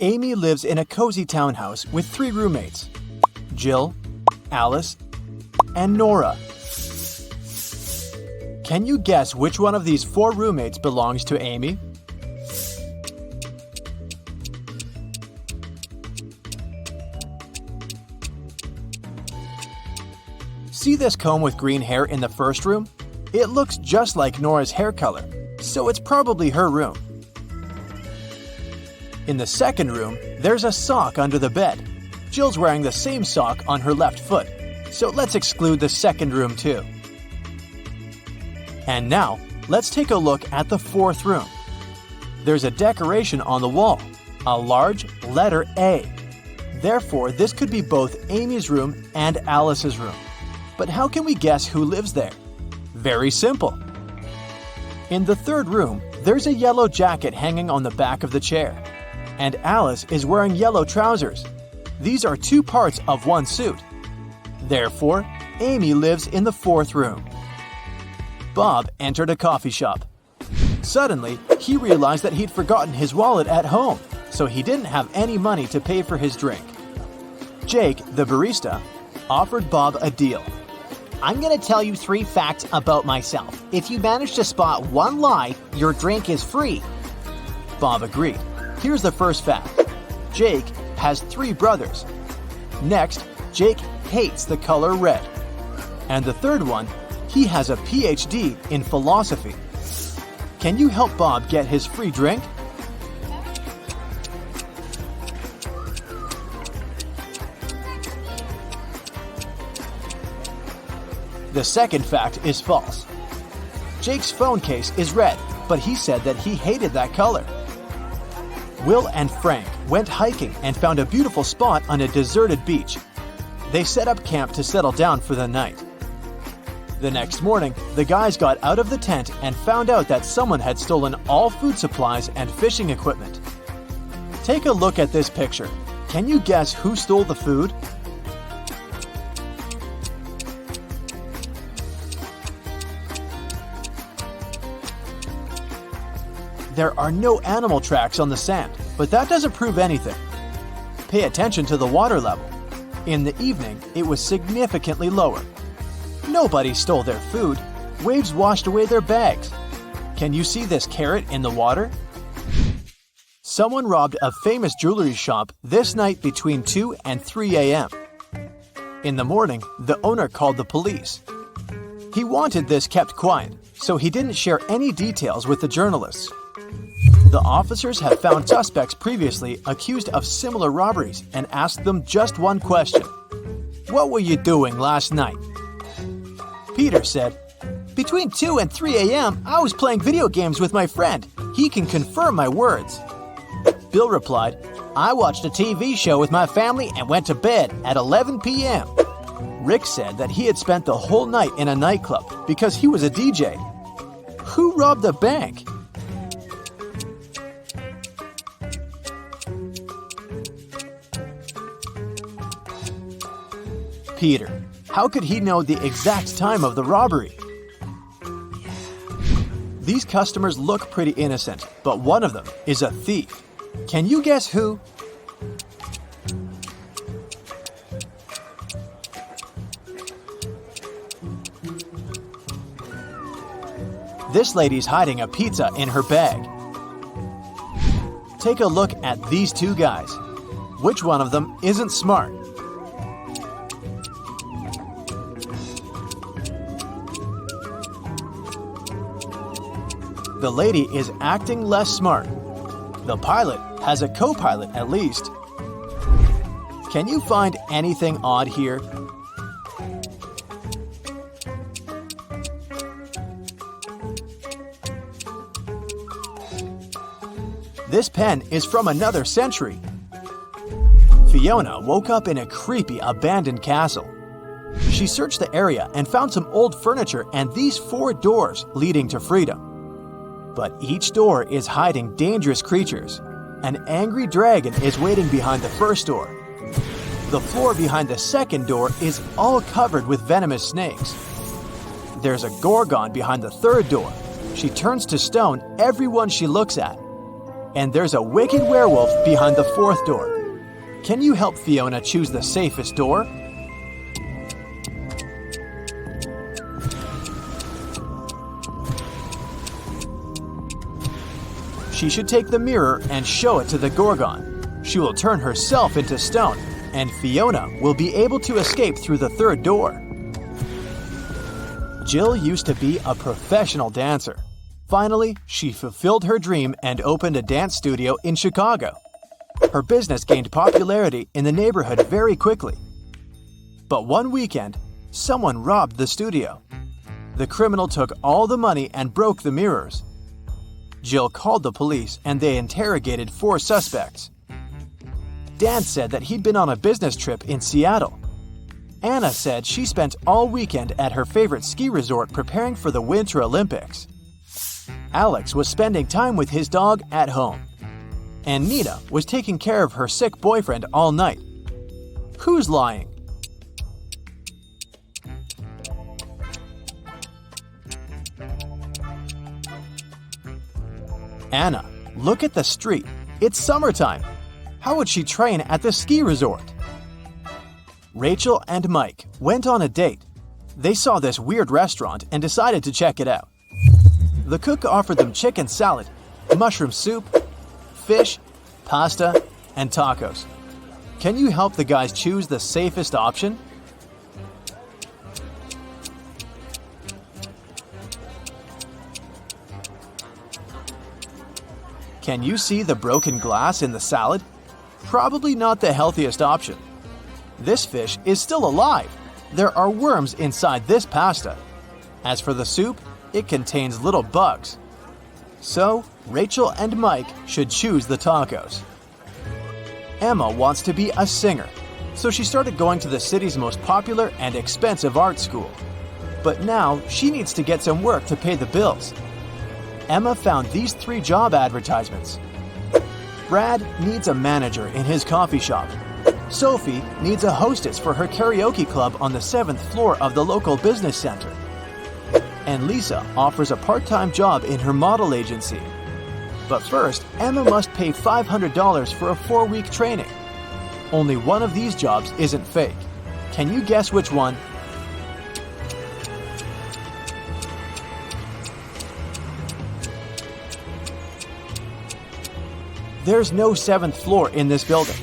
Amy lives in a cozy townhouse with 3 roommates: Jill, Alice, and Nora. Can you guess which one of these 4 roommates belongs to Amy? See this comb with green hair in the first room? It looks just like Nora's hair color, so it's probably her room. In the second room, there's a sock under the bed. Jill's wearing the same sock on her left foot, so let's exclude the second room too. And now, let's take a look at the fourth room. There's a decoration on the wall, a large letter A. Therefore, this could be both Amy's room and Alice's room. But how can we guess who lives there? Very simple. In the third room, there's a yellow jacket hanging on the back of the chair, and Alice is wearing yellow trousers. These are 2 parts of one suit. Therefore, Amy lives in the fourth room. Bob entered a coffee shop. Suddenly, he realized that he'd forgotten his wallet at home, so he didn't have any money to pay for his drink. Jake, the barista, offered Bob a deal. I'm going to tell you 3 facts about myself. If you manage to spot one lie, your drink is free. Bob agreed. Here's the first fact. Jake has 3 brothers. Next, Jake hates the color red. And the third one, he has a PhD in philosophy. Can you help Bob get his free drink? The second fact is false. Jake's phone case is red, but he said that he hated that color. Will and Frank went hiking and found a beautiful spot on a deserted beach. They set up camp to settle down for the night. The next morning, the guys got out of the tent and found out that someone had stolen all food supplies and fishing equipment. Take a look at this picture. Can you guess who stole the food? There are no animal tracks on the sand, but that doesn't prove anything. Pay attention to the water level. In the evening, it was significantly lower. Nobody stole their food. Waves washed away their bags. Can you see this carrot in the water? Someone robbed a famous jewelry shop this night between 2 and 3 a.m. In the morning, the owner called the police. He wanted this kept quiet, so he didn't share any details with the journalists. The officers had found suspects previously accused of similar robberies and asked them just one question. What were you doing last night? Peter said, Between 2 and 3 a.m., I was playing video games with my friend. He can confirm my words. Bill replied, I watched a TV show with my family and went to bed at 11 p.m. Rick said that he had spent the whole night in a nightclub because he was a DJ. Who robbed the bank? Peter. How could he know the exact time of the robbery? These customers look pretty innocent, but one of them is a thief. Can you guess who? This lady's hiding a pizza in her bag. Take a look at these 2 guys. Which one of them isn't smart? The lady is acting less smart. The pilot has a co-pilot at least. Can you find anything odd here? This pen is from another century. Fiona woke up in a creepy abandoned castle. She searched the area and found some old furniture and these 4 doors leading to freedom. But each door is hiding dangerous creatures. An angry dragon is waiting behind the first door. The floor behind the second door is all covered with venomous snakes. There's a gorgon behind the third door. She turns to stone everyone she looks at. and there's a wicked werewolf behind the fourth door. Can you help Fiona choose the safest door? She should take the mirror and show it to the Gorgon. She will turn herself into stone, and Fiona will be able to escape through the third door. Jill used to be a professional dancer. Finally, she fulfilled her dream and opened a dance studio in Chicago. Her business gained popularity in the neighborhood very quickly. But one weekend, someone robbed the studio. The criminal took all the money and broke the mirrors. Jill called the police and they interrogated 4 suspects. Dan said that he'd been on a business trip in Seattle. Anna said she spent all weekend at her favorite ski resort preparing for the Winter Olympics. Alex was spending time with his dog at home. And Nina was taking care of her sick boyfriend all night. Who's lying? Anna, look at the street. It's summertime. How would she train at the ski resort? Rachel and Mike went on a date. They saw this weird restaurant and decided to check it out. The cook offered them chicken salad, mushroom soup, fish, pasta, and tacos. Can you help the guys choose the safest option? Can you see the broken glass in the salad? Probably not the healthiest option. This fish is still alive. There are worms inside this pasta. As for the soup, it contains little bugs. So, Rachel and Mike should choose the tacos. Emma wants to be a singer, so she started going to the city's most popular and expensive art school. But now she needs to get some work to pay the bills. Emma found these 3 job advertisements. Brad needs a manager in his coffee shop. Sophie needs a hostess for her karaoke club on the 7th floor of the local business center. And Lisa offers a part-time job in her model agency. But first, Emma must pay $500 for a 4-week training. Only one of these jobs isn't fake. Can you guess which one? There's no 7th floor in this building.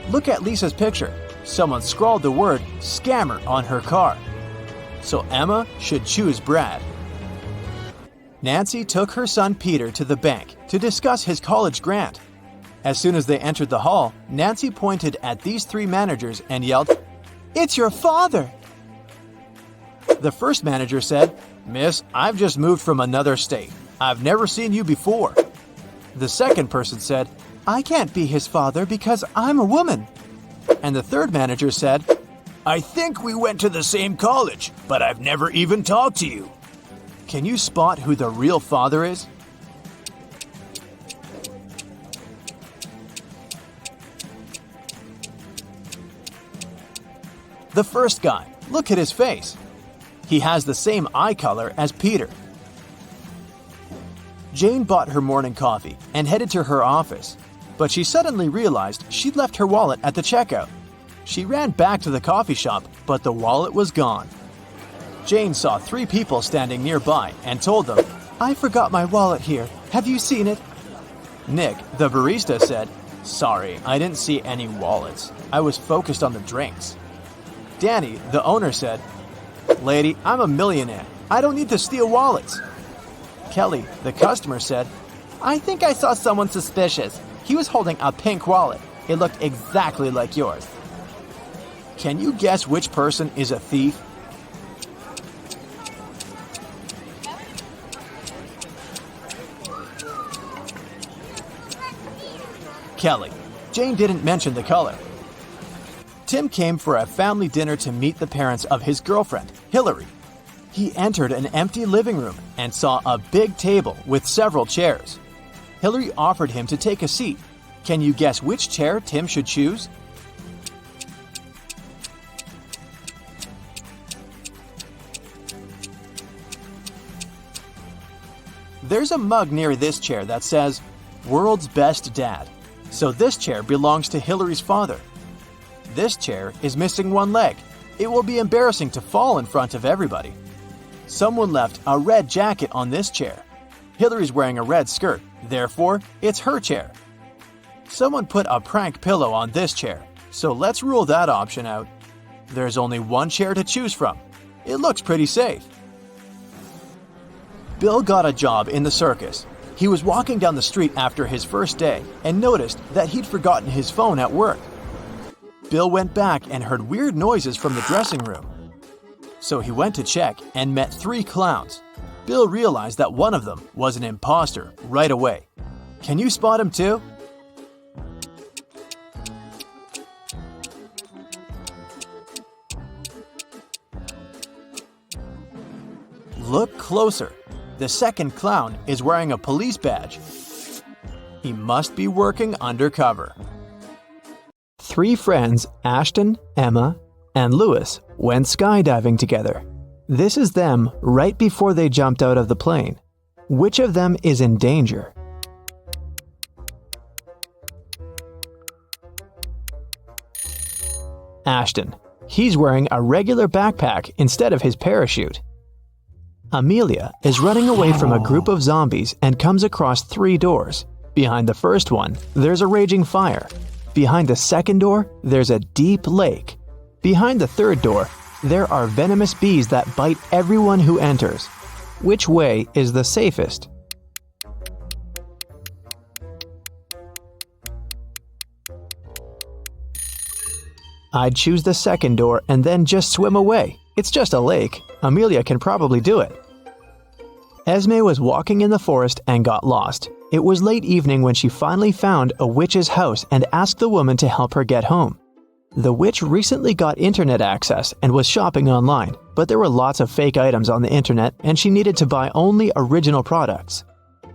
Look at Lisa's picture. Someone scrawled the word scammer on her car. So Emma should choose Brad. Nancy took her son Peter to the bank to discuss his college grant. As soon as they entered the hall, Nancy pointed at these 3 managers and yelled, "It's your father!" The first manager said, "Miss, I've just moved from another state. I've never seen you before." The second person said, "I can't be his father because I'm a woman." And the third manager said, "I think we went to the same college, but I've never even talked to you." Can you spot who the real father is? The first guy, look at his face. He has the same eye color as Peter. Jane bought her morning coffee and headed to her office, but she suddenly realized she'd left her wallet at the checkout. She ran back to the coffee shop, but the wallet was gone. Jane saw 3 people standing nearby and told them, "I forgot my wallet here. Have you seen it?" Nick, the barista, said, "Sorry, I didn't see any wallets. I was focused on the drinks." Danny, the owner, said, "Lady, I'm a millionaire. I don't need to steal wallets." Kelly, the customer, said, "I think I saw someone suspicious. He was holding a pink wallet. It looked exactly like yours." Can you guess which person is a thief? Kelly. Jane didn't mention the color. Tim came for a family dinner to meet the parents of his girlfriend, Hillary. He entered an empty living room and saw a big table with several chairs. Hillary offered him to take a seat. Can you guess which chair Tim should choose? There's a mug near this chair that says, World's best dad. So this chair belongs to Hillary's father. This chair is missing one leg. It will be embarrassing to fall in front of everybody. Someone left a red jacket on this chair. Hillary's wearing a red skirt, therefore it's her chair. Someone put a prank pillow on this chair, so let's rule that option out. There's only one chair to choose from. It looks pretty safe. Bill got a job in the circus. He was walking down the street after his first day and noticed that he'd forgotten his phone at work. Bill went back and heard weird noises from the dressing room. So he went to check and met 3 clowns. Bill realized that one of them was an imposter right away. Can you spot him too? Look closer. The second clown is wearing a police badge. He must be working undercover. 3 friends, Ashton, Emma, and Lewis, went skydiving together. This is them right before they jumped out of the plane. Which of them is in danger? Ashton. He's wearing a regular backpack instead of his parachute. Amelia is running away from a group of zombies and comes across 3 doors. Behind the first one, there's a raging fire. Behind the second door, there's a deep lake. Behind the third door, there are venomous bees that bite everyone who enters. Which way is the safest? I'd choose the second door and then just swim away. It's just a lake. Amelia can probably do it. Esme was walking in the forest and got lost. It was late evening when she finally found a witch's house and asked the woman to help her get home. The witch recently got internet access and was shopping online, but there were lots of fake items on the internet and she needed to buy only original products.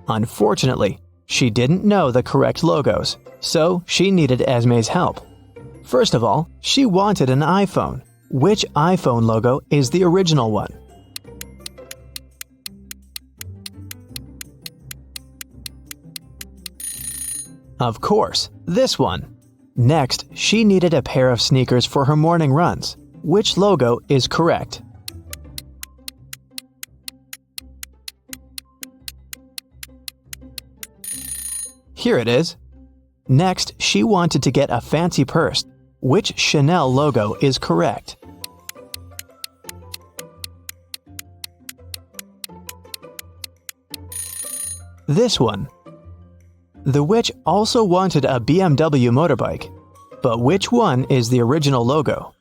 Unfortunately, she didn't know the correct logos, so she needed Esme's help. First of all, she wanted an iPhone. Which iPhone logo is the original one? Of course, this one. Next, she needed a pair of sneakers for her morning runs. Which logo is correct? Here it is. Next, she wanted to get a fancy purse. Which Chanel logo is correct? This one. The witch also wanted a BMW motorbike, but which one is the original logo?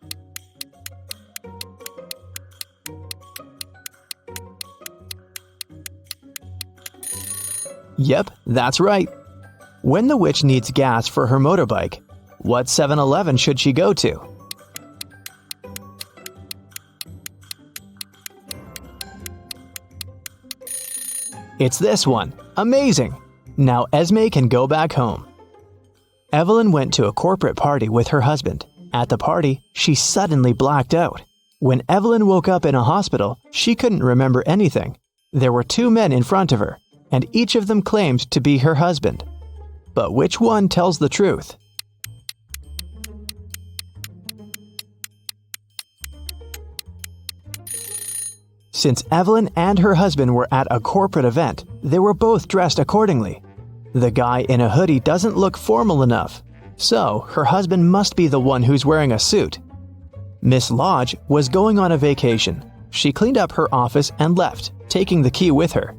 Yep, that's right. When the witch needs gas for her motorbike, what 7-Eleven should she go to? It's this one. Amazing! Now Esme can go back home. Evelyn went to a corporate party with her husband. At the party, she suddenly blacked out. When Evelyn woke up in a hospital, she couldn't remember anything. There were 2 men in front of her, and each of them claimed to be her husband. But which one tells the truth? Since Evelyn and her husband were at a corporate event, they were both dressed accordingly. The guy in a hoodie doesn't look formal enough, so her husband must be the one who's wearing a suit. Miss Lodge was going on a vacation. She cleaned up her office and left, taking the key with her.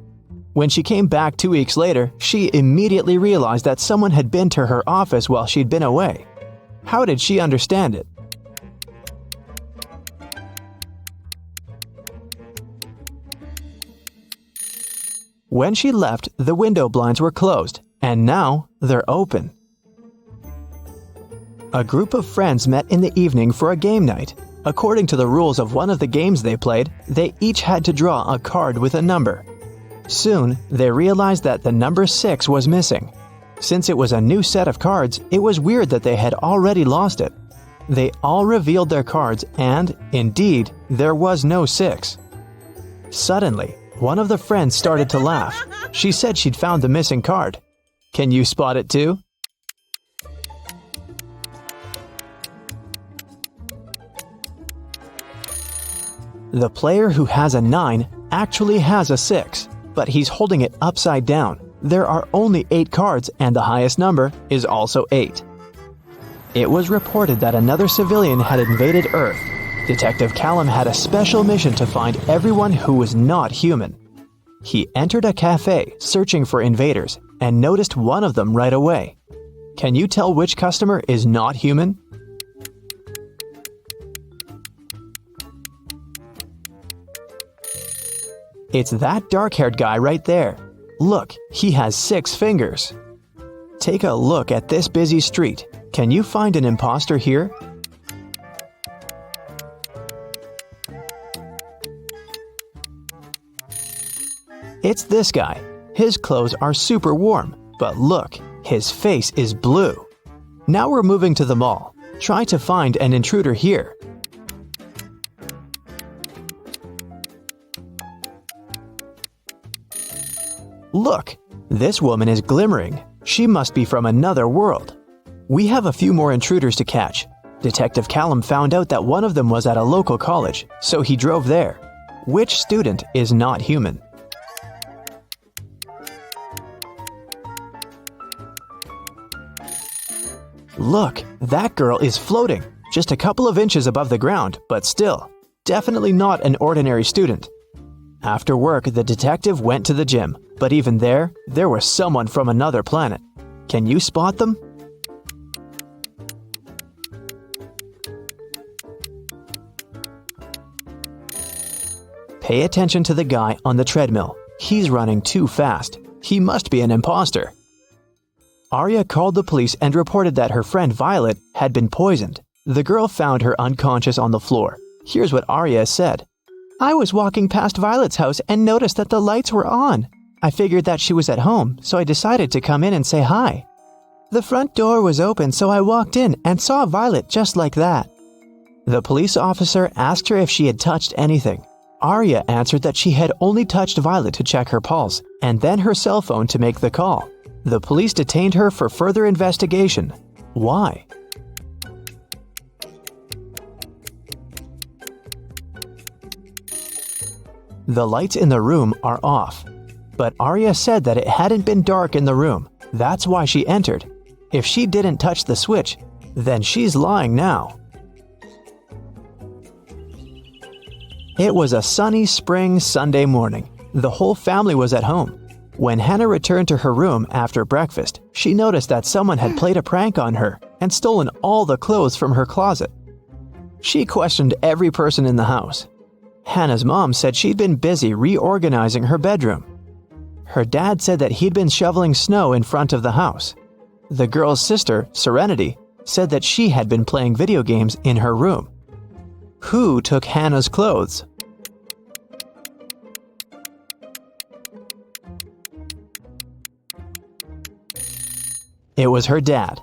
When she came back 2 weeks later, she immediately realized that someone had been to her office while she'd been away. How did she understand it? When she left, the window blinds were closed, and now they're open. A group of friends met in the evening for a game night. According to the rules of one of the games they played, they each had to draw a card with a number. Soon, they realized that the number 6 was missing. Since it was a new set of cards, it was weird that they had already lost it. They all revealed their cards and, indeed, there was no 6. Suddenly, one of the friends started to laugh. She said she'd found the missing card. Can you spot it too? The player who has a 9 actually has a 6, but he's holding it upside down. There are only 8 cards and the highest number is also 8. It was reported that another civilian had invaded Earth. Detective Callum had a special mission to find everyone who was not human. He entered a cafe searching for invaders and noticed one of them right away. Can you tell which customer is not human? It's that dark-haired guy right there. Look, he has 6 fingers. Take a look at this busy street. Can you find an imposter here? It's this guy. His clothes are super warm, but look, his face is blue. Now we're moving to the mall. Try to find an intruder here. Look, this woman is glimmering. She must be from another world. We have a few more intruders to catch. Detective Callum found out that one of them was at a local college, so he drove there. Which student is not human? Look, that girl is floating, just a couple of inches above the ground, but still, definitely not an ordinary student. After work, the detective went to the gym, but even there was someone from another planet. Can you spot them? Pay attention to the guy on the treadmill. He's running too fast. He must be an imposter. Arya called the police and reported that her friend Violet had been poisoned. The girl found her unconscious on the floor. Here's what Arya said. I was walking past Violet's house and noticed that the lights were on. I figured that she was at home, so I decided to come in and say hi. The front door was open, so I walked in and saw Violet just like that. The police officer asked her if she had touched anything. Arya answered that she had only touched Violet to check her pulse, and then her cell phone to make the call. The police detained her for further investigation. Why? The lights in the room are off, but Arya said that it hadn't been dark in the room. That's why she entered. If she didn't touch the switch, then she's lying now. It was a sunny spring Sunday morning. The whole family was at home. When Hannah returned to her room after breakfast, she noticed that someone had played a prank on her and stolen all the clothes from her closet. She questioned every person in the house. Hannah's mom said she'd been busy reorganizing her bedroom. Her dad said that he'd been shoveling snow in front of the house. The girl's sister, Serenity, said that she had been playing video games in her room. Who took Hannah's clothes? It was her dad.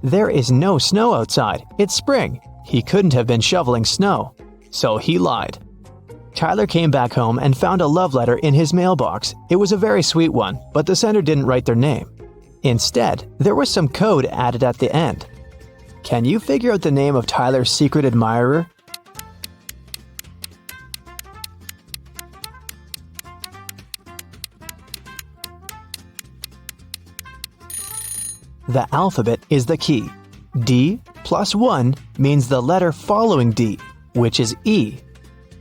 There is no snow outside. It's spring. He couldn't have been shoveling snow. So he lied. Tyler came back home and found a love letter in his mailbox. It was a very sweet one, but the sender didn't write their name. Instead, there was some code added at the end. Can you figure out the name of Tyler's secret admirer? The alphabet is the key. D plus 1 means the letter following D, which is E.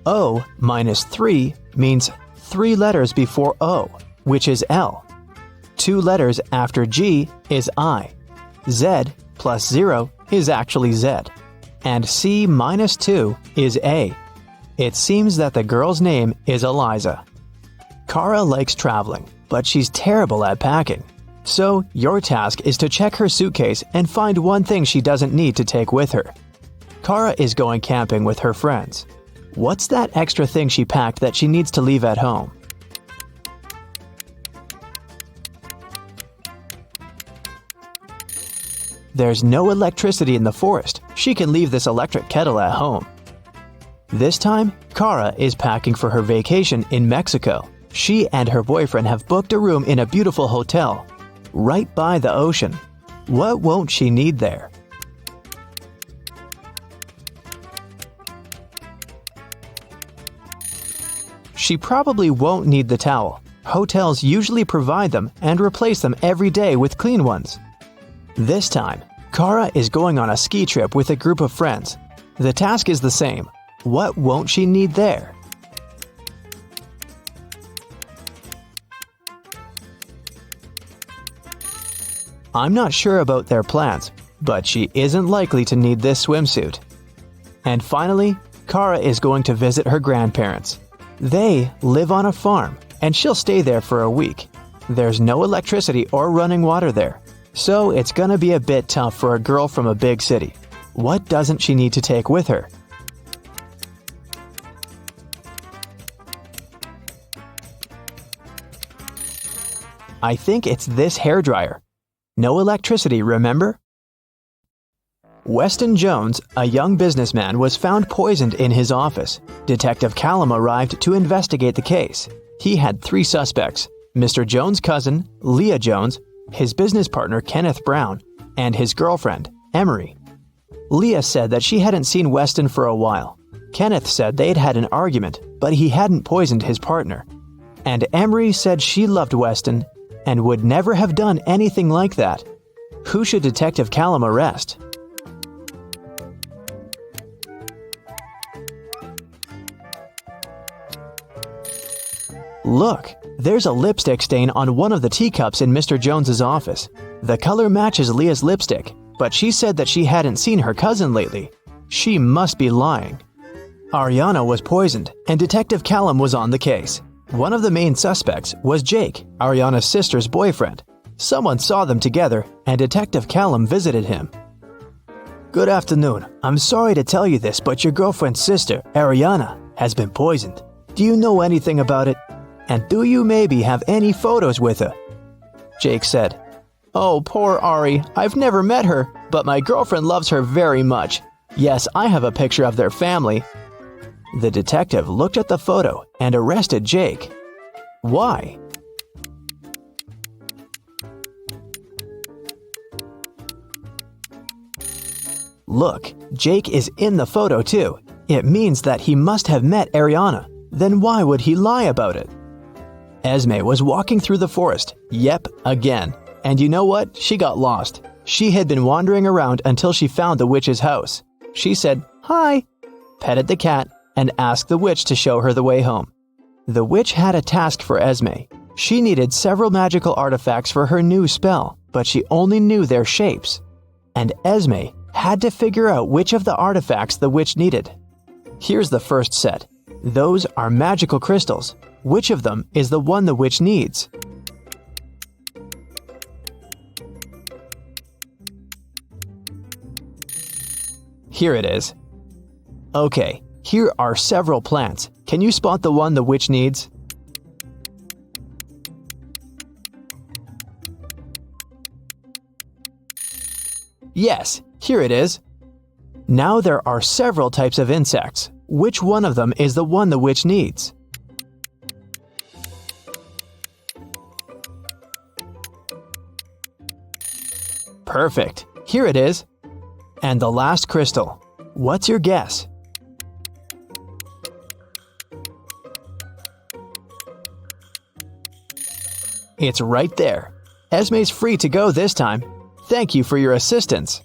O minus 3 means 3 letters before O, which is L. 2 letters after G is I. Z plus 0 is actually Z. And C minus 2 is A. It seems that the girl's name is Eliza. Kara likes traveling, but she's terrible at packing. So, your task is to check her suitcase and find one thing she doesn't need to take with her. Kara is going camping with her friends. What's that extra thing she packed that she needs to leave at home? There's no electricity in the forest. She can leave this electric kettle at home. This time, Kara is packing for her vacation in Mexico. She and her boyfriend have booked a room in a beautiful hotel. right by the ocean. What won't she need there? She probably won't need the towel. Hotels usually provide them and replace them every day with clean ones. This time, Kara is going on a ski trip with a group of friends. The task is the same. What won't she need there? I'm not sure about their plans, but she isn't likely to need this swimsuit. And finally, Kara is going to visit her grandparents. They live on a farm, and she'll stay there for a week. There's no electricity or running water there, so it's gonna be a bit tough for a girl from a big city. What doesn't she need to take with her? I think it's this hairdryer. No electricity, remember? Weston Jones, a young businessman, was found poisoned in his office. Detective Callum arrived to investigate the case. He had 3 suspects: Mr. Jones' cousin, Leah Jones, his business partner Kenneth Brown, and his girlfriend, Emery. Leah said that she hadn't seen Weston for a while. Kenneth said they'd had an argument, but he hadn't poisoned his partner. And Emery said she loved Weston and would never have done anything like that. Who should Detective Callum arrest? Look, there's a lipstick stain on one of the teacups in Mr. Jones's office. The color matches Leah's lipstick, but she said that she hadn't seen her cousin lately. She must be lying. Ariana was poisoned, and Detective Callum was on the case. One of the main suspects was Jake, Ariana's sister's boyfriend. Someone saw them together, and Detective Callum visited him. Good afternoon. I'm sorry to tell you this, but your girlfriend's sister, Ariana, has been poisoned. Do you know anything about it? And do you maybe have any photos with her? Jake said, Oh, poor Ari. I've never met her, but my girlfriend loves her very much. Yes, I have a picture of their family. The detective looked at the photo and arrested Jake. Why? Look, Jake is in the photo too. It means that he must have met Ariana. Then why would he lie about it? Esme was walking through the forest. Yep, again. And you know what? She got lost. She had been wandering around until she found the witch's house. She said, Hi, petted the cat, and asked the witch to show her the way home. The witch had a task for Esme. She needed several magical artifacts for her new spell, but she only knew their shapes. And Esme had to figure out which of the artifacts the witch needed. Here's the first set. Those are magical crystals. Which of them is the one the witch needs? Here it is. Okay, here are several plants. Can you spot the one the witch needs? Yes, here it is. Now there are several types of insects. Which one of them is the one the witch needs? Perfect. Here it is. And the last crystal. What's your guess? It's right there. Esme's free to go this time. Thank you for your assistance.